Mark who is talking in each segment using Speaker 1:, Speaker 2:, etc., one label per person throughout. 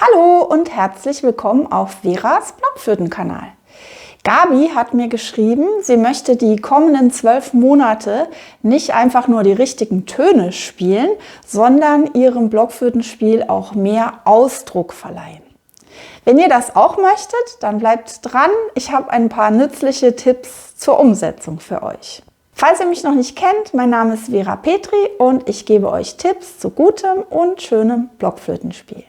Speaker 1: Hallo und herzlich willkommen auf Veras Blockflötenkanal. Gabi hat mir geschrieben, sie möchte die kommenden 12 Monate nicht einfach nur die richtigen Töne spielen, sondern ihrem Blockflötenspiel auch mehr Ausdruck verleihen. Wenn ihr das auch möchtet, dann bleibt dran. Ich habe ein paar nützliche Tipps zur Umsetzung für euch. Falls ihr mich noch nicht kennt, mein Name ist Vera Petri und ich gebe euch Tipps zu gutem und schönem Blockflötenspiel.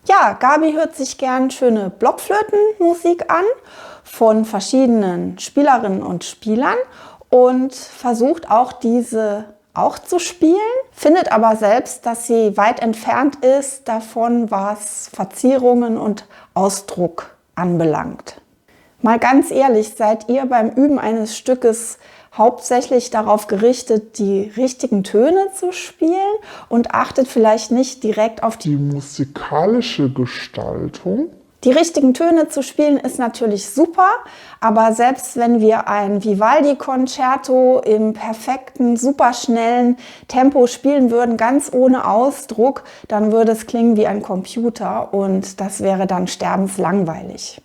Speaker 1: Ja, Gabi hört sich gern schöne Blockflötenmusik an von verschiedenen Spielerinnen und Spielern und versucht auch diese auch zu spielen, findet aber selbst, dass sie weit entfernt ist davon, was Verzierungen und Ausdruck anbelangt. Mal ganz ehrlich, seid ihr beim Üben eines Stückes hauptsächlich darauf gerichtet, die richtigen Töne zu spielen und achtet vielleicht nicht direkt auf die
Speaker 2: musikalische Gestaltung?
Speaker 1: Die richtigen Töne zu spielen ist natürlich super, aber selbst wenn wir ein Vivaldi-Concerto im perfekten, superschnellen Tempo spielen würden, ganz ohne Ausdruck, dann würde es klingen wie ein Computer und das wäre dann sterbenslangweilig.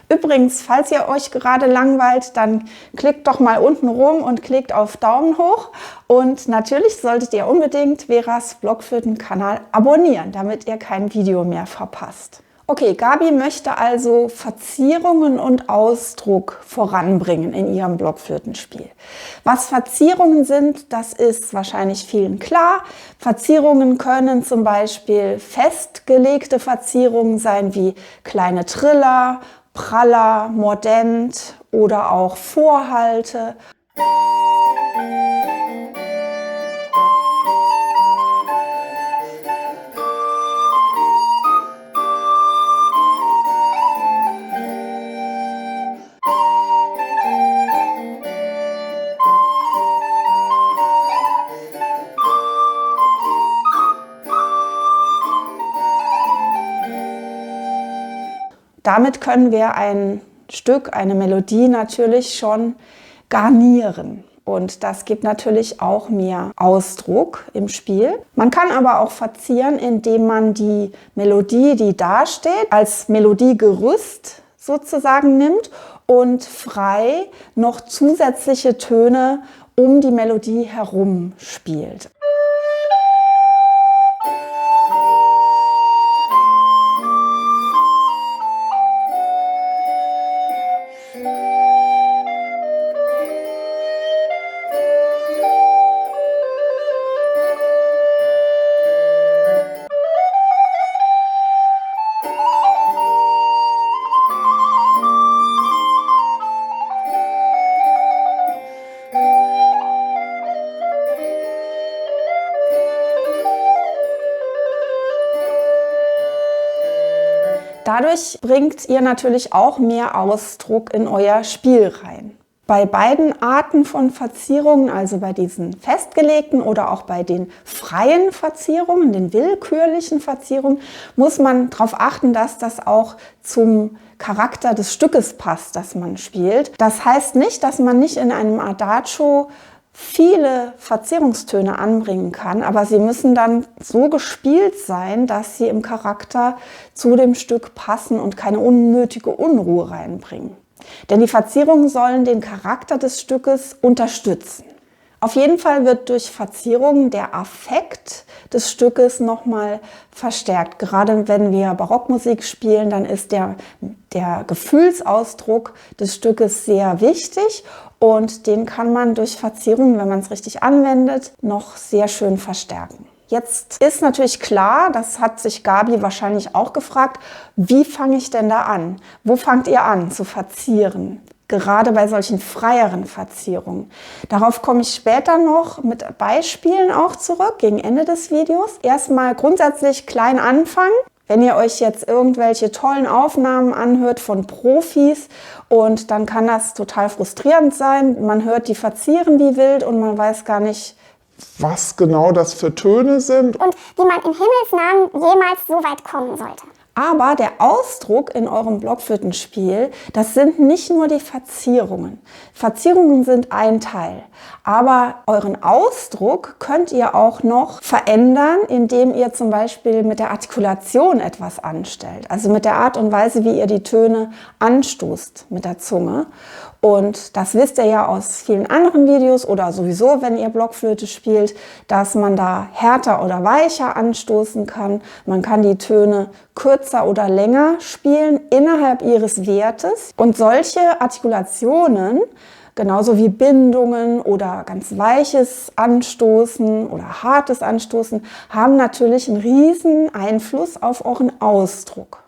Speaker 1: Übrigens, falls ihr euch gerade langweilt, dann klickt doch mal unten rum und klickt auf Daumen hoch. Und natürlich solltet ihr unbedingt Veras Blockflötenkanal abonnieren, damit ihr kein Video mehr verpasst. Okay, Gabi möchte also Verzierungen und Ausdruck voranbringen in ihrem Blockflötenspiel. Was Verzierungen sind, das ist wahrscheinlich vielen klar. Verzierungen können zum Beispiel festgelegte Verzierungen sein, wie kleine Triller, Praller, Mordent oder auch Vorhalte. Damit können wir ein Stück, eine Melodie natürlich schon garnieren. Und das gibt natürlich auch mehr Ausdruck im Spiel. Man kann aber auch verzieren, indem man die Melodie, die da steht, als Melodiegerüst sozusagen nimmt und frei noch zusätzliche Töne um die Melodie herum spielt. Dadurch bringt ihr natürlich auch mehr Ausdruck in euer Spiel rein. Bei beiden Arten von Verzierungen, also bei diesen festgelegten oder auch bei den freien Verzierungen, den willkürlichen Verzierungen, muss man darauf achten, dass das auch zum Charakter des Stückes passt, das man spielt. Das heißt nicht, dass man nicht in einem Adagio viele Verzierungstöne anbringen kann, aber sie müssen dann so gespielt sein, dass sie im Charakter zu dem Stück passen und keine unnötige Unruhe reinbringen. Denn die Verzierungen sollen den Charakter des Stückes unterstützen. Auf jeden Fall wird durch Verzierungen der Affekt des Stückes nochmal verstärkt. Gerade wenn wir Barockmusik spielen, dann ist der Gefühlsausdruck des Stückes sehr wichtig und den kann man durch Verzierungen, wenn man es richtig anwendet, noch sehr schön verstärken. Jetzt ist natürlich klar, das hat sich Gabi wahrscheinlich auch gefragt, wie fange ich denn da an? Wo fangt ihr an zu verzieren? Gerade bei solchen freieren Verzierungen. Darauf komme ich später noch mit Beispielen auch zurück, gegen Ende des Videos. Erstmal grundsätzlich klein anfangen. Wenn ihr euch jetzt irgendwelche tollen Aufnahmen anhört von Profis und dann kann das total frustrierend sein. Man hört die verzieren wie wild und man weiß gar nicht,
Speaker 2: was genau das für Töne sind
Speaker 3: und wie man im Himmels Namen jemals so weit kommen sollte.
Speaker 1: Aber der Ausdruck in eurem Blockflötenspiel, das sind nicht nur die Verzierungen. Verzierungen sind ein Teil, aber euren Ausdruck könnt ihr auch noch verändern, indem ihr zum Beispiel mit der Artikulation etwas anstellt. Also mit der Art und Weise, wie ihr die Töne anstoßt mit der Zunge. Und das wisst ihr ja aus vielen anderen Videos oder sowieso, wenn ihr Blockflöte spielt, dass man da härter oder weicher anstoßen kann. Man kann die Töne kürzer oder länger spielen innerhalb ihres Wertes. Und solche Artikulationen, genauso wie Bindungen oder ganz weiches Anstoßen oder hartes Anstoßen, haben natürlich einen riesen Einfluss auf euren Ausdruck.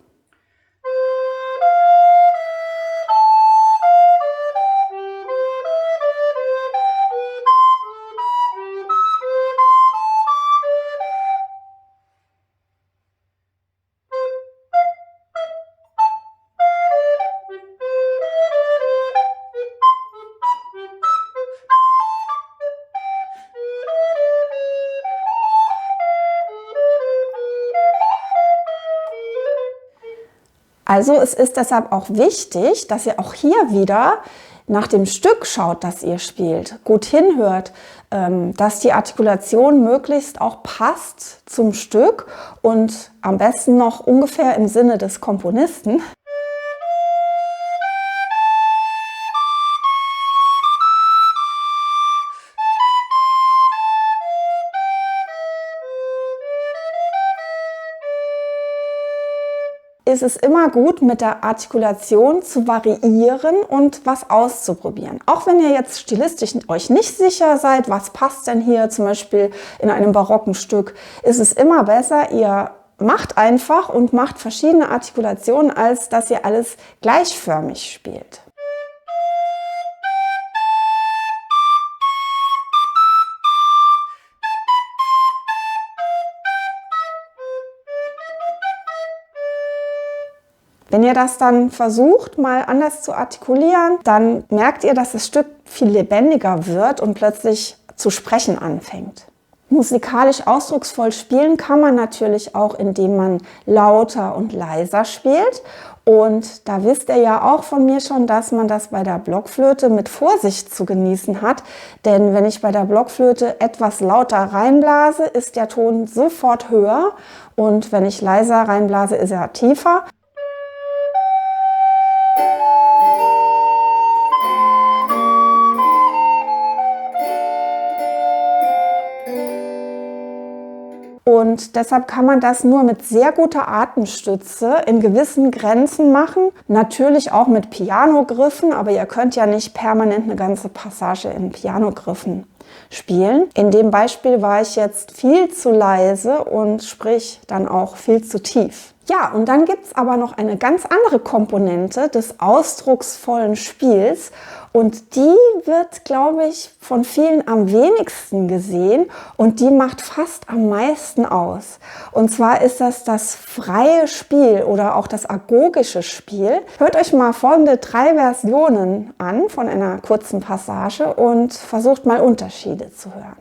Speaker 1: Also es ist deshalb auch wichtig, dass ihr auch hier wieder nach dem Stück schaut, das ihr spielt, gut hinhört, dass die Artikulation möglichst auch passt zum Stück und am besten noch ungefähr im Sinne des Komponisten. Ist es immer gut, mit der Artikulation zu variieren und was auszuprobieren. Auch wenn ihr jetzt stilistisch euch nicht sicher seid, was passt denn hier zum Beispiel in einem barocken Stück, ist es immer besser, ihr macht einfach und macht verschiedene Artikulationen, als dass ihr alles gleichförmig spielt. Wenn ihr das dann versucht, mal anders zu artikulieren, dann merkt ihr, dass das Stück viel lebendiger wird und plötzlich zu sprechen anfängt. Musikalisch ausdrucksvoll spielen kann man natürlich auch, indem man lauter und leiser spielt. Und da wisst ihr ja auch von mir schon, dass man das bei der Blockflöte mit Vorsicht zu genießen hat. Denn wenn ich bei der Blockflöte etwas lauter reinblase, ist der Ton sofort höher. Und wenn ich leiser reinblase, ist er tiefer. Und deshalb kann man das nur mit sehr guter Atemstütze in gewissen Grenzen machen. Natürlich auch mit Pianogriffen, aber ihr könnt ja nicht permanent eine ganze Passage in Pianogriffen spielen. In dem Beispiel war ich jetzt viel zu leise und sprich dann auch viel zu tief. Ja, und dann gibt es aber noch eine ganz andere Komponente des ausdrucksvollen Spiels und die wird, glaube ich, von vielen am wenigsten gesehen und die macht fast am meisten aus. Und zwar ist das freie Spiel oder auch das agogische Spiel. Hört euch mal folgende 3 Versionen an von einer kurzen Passage und versucht mal Unterschiede zu hören.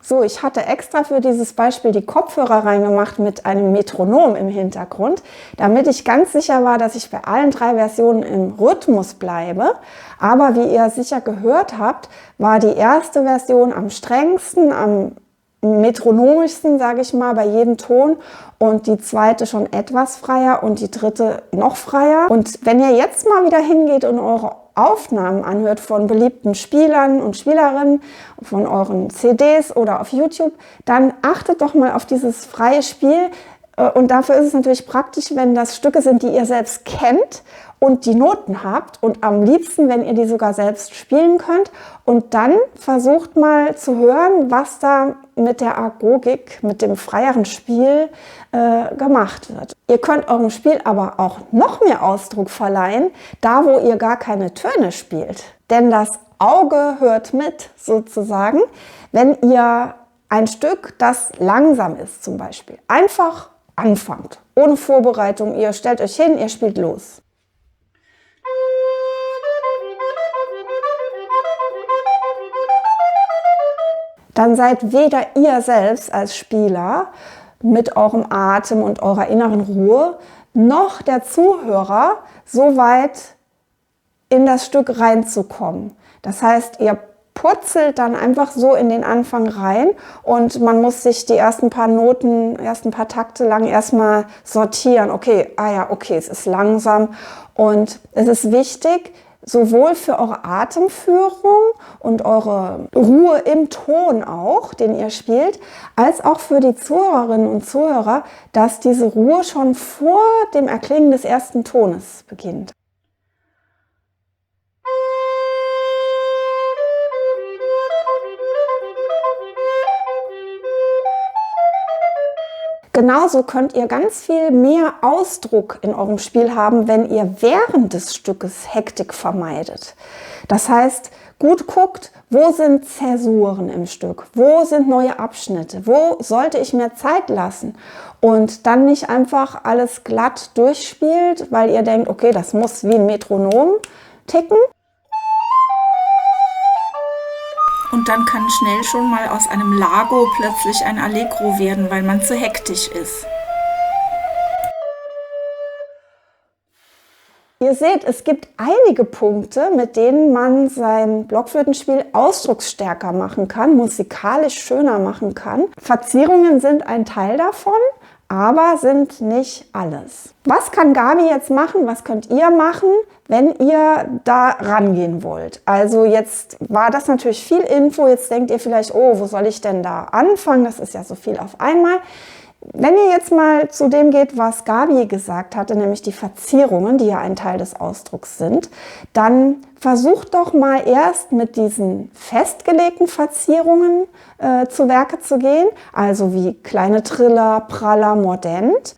Speaker 1: So, ich hatte extra für dieses Beispiel die Kopfhörer reingemacht mit einem Metronom im Hintergrund, damit ich ganz sicher war, dass ich bei allen 3 Versionen im Rhythmus bleibe. Aber wie ihr sicher gehört habt, war die erste Version am strengsten, am metronomischsten, sage ich mal, bei jedem Ton und die zweite schon etwas freier und die dritte noch freier. Und wenn ihr jetzt mal wieder hingeht und eure Aufnahmen anhört von beliebten Spielern und Spielerinnen, von euren CDs oder auf YouTube, dann achtet doch mal auf dieses freie Spiel. Und dafür ist es natürlich praktisch, wenn das Stücke sind, die ihr selbst kennt und die Noten habt und am liebsten, wenn ihr die sogar selbst spielen könnt. Und dann versucht mal zu hören, was da mit der Agogik, mit dem freieren Spiel gemacht wird. Ihr könnt eurem Spiel aber auch noch mehr Ausdruck verleihen, da wo ihr gar keine Töne spielt. Denn das Auge hört mit, sozusagen, wenn ihr ein Stück, das langsam ist zum Beispiel, einfach anfangt, ohne Vorbereitung. Ihr stellt euch hin, ihr spielt los. Dann seid weder ihr selbst als Spieler mit eurem Atem und eurer inneren Ruhe, noch der Zuhörer so weit in das Stück reinzukommen. Das heißt, ihr purzelt dann einfach so in den Anfang rein und man muss sich die ersten paar Noten, ersten paar Takte lang erstmal sortieren. Okay, okay, es ist langsam und es ist wichtig, sowohl für eure Atemführung und eure Ruhe im Ton auch, den ihr spielt, als auch für die Zuhörerinnen und Zuhörer, dass diese Ruhe schon vor dem Erklingen des ersten Tones beginnt. Genauso könnt ihr ganz viel mehr Ausdruck in eurem Spiel haben, wenn ihr während des Stückes Hektik vermeidet. Das heißt, gut guckt, wo sind Zäsuren im Stück, wo sind neue Abschnitte, wo sollte ich mir Zeit lassen und dann nicht einfach alles glatt durchspielt, weil ihr denkt, okay, das muss wie ein Metronom ticken.
Speaker 3: Und dann kann schnell schon mal aus einem Largo plötzlich ein Allegro werden, weil man zu hektisch ist.
Speaker 1: Ihr seht, es gibt einige Punkte, mit denen man sein Blockflötenspiel ausdrucksstärker machen kann, musikalisch schöner machen kann. Verzierungen sind ein Teil davon, aber sind nicht alles. Was kann Gabi jetzt machen? Was könnt ihr machen, wenn ihr da rangehen wollt? Also jetzt war das natürlich viel Info. Jetzt denkt ihr vielleicht, oh, wo soll ich denn da anfangen? Das ist ja so viel auf einmal. Wenn ihr jetzt mal zu dem geht, was Gabi gesagt hatte, nämlich die Verzierungen, die ja ein Teil des Ausdrucks sind, dann versucht doch mal erst mit diesen festgelegten Verzierungen zu Werke zu gehen, also wie kleine Triller, Praller, Mordent.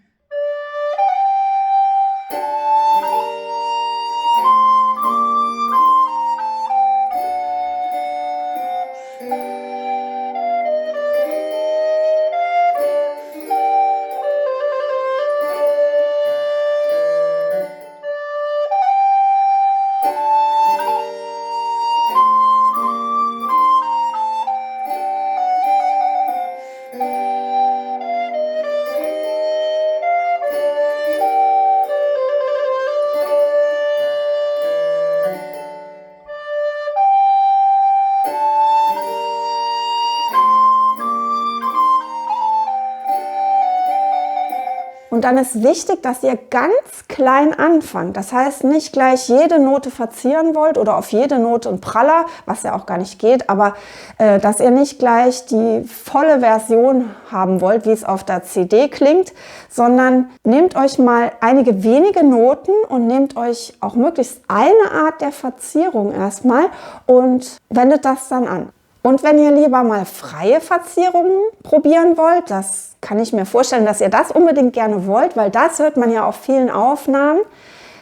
Speaker 1: Und dann ist wichtig, dass ihr ganz klein anfangt. Das heißt, nicht gleich jede Note verzieren wollt oder auf jede Note einen Praller, was ja auch gar nicht geht, aber dass ihr nicht gleich die volle Version haben wollt, wie es auf der CD klingt, sondern nehmt euch mal einige wenige Noten und nehmt euch auch möglichst eine Art der Verzierung erstmal und wendet das dann an. Und wenn ihr lieber mal freie Verzierungen probieren wollt, das kann ich mir vorstellen, dass ihr das unbedingt gerne wollt, weil das hört man ja auf vielen Aufnahmen,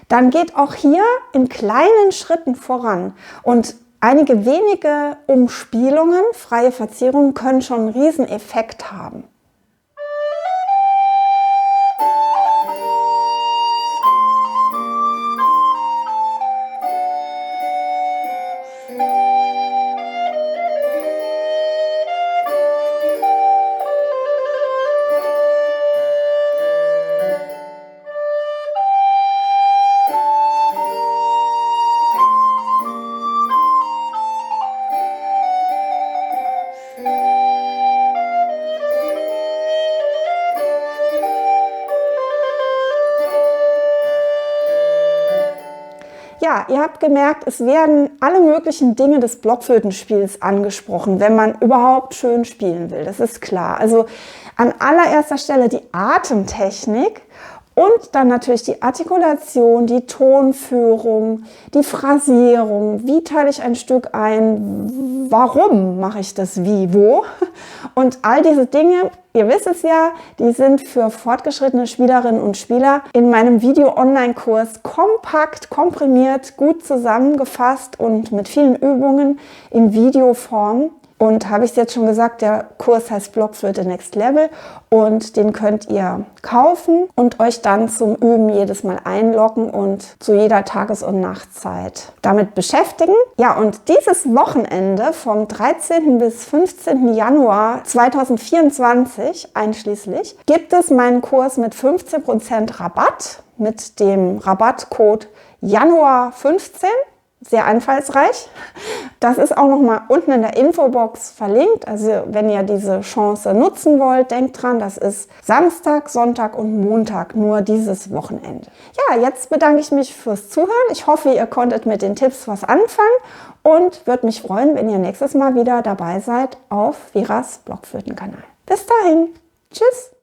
Speaker 1: dann geht auch hier in kleinen Schritten voran. Und einige wenige Umspielungen, freie Verzierungen, können schon einen riesen Effekt haben. ja, ihr habt gemerkt, es werden alle möglichen Dinge des Blockflötenspiels angesprochen, wenn man überhaupt schön spielen will. Das ist klar. Also an allererster Stelle die Atemtechnik. Und dann natürlich die Artikulation, die Tonführung, die Phrasierung. Wie teile ich ein Stück ein? Warum mache ich das wie, wo? Und all diese Dinge, ihr wisst es ja, die sind für fortgeschrittene Spielerinnen und Spieler in meinem Video-Online-Kurs kompakt, komprimiert, gut zusammengefasst und mit vielen Übungen in Videoform. Und habe ich es jetzt schon gesagt, der Kurs heißt Blockflöte Next Level und den könnt ihr kaufen und euch dann zum Üben jedes Mal einloggen und zu jeder Tages- und Nachtzeit damit beschäftigen. Ja, und dieses Wochenende vom 13. bis 15. Januar 2024 einschließlich gibt es meinen Kurs mit 15% Rabatt mit dem Rabattcode Januar15. Sehr einfallsreich. Das ist auch noch mal unten in der Infobox verlinkt. Also wenn ihr diese Chance nutzen wollt, denkt dran, das ist Samstag, Sonntag und Montag, nur dieses Wochenende. Ja, jetzt bedanke ich mich fürs Zuhören. Ich hoffe, ihr konntet mit den Tipps was anfangen und würde mich freuen, wenn ihr nächstes Mal wieder dabei seid auf Veras Blockflötenkanal. Bis dahin. Tschüss.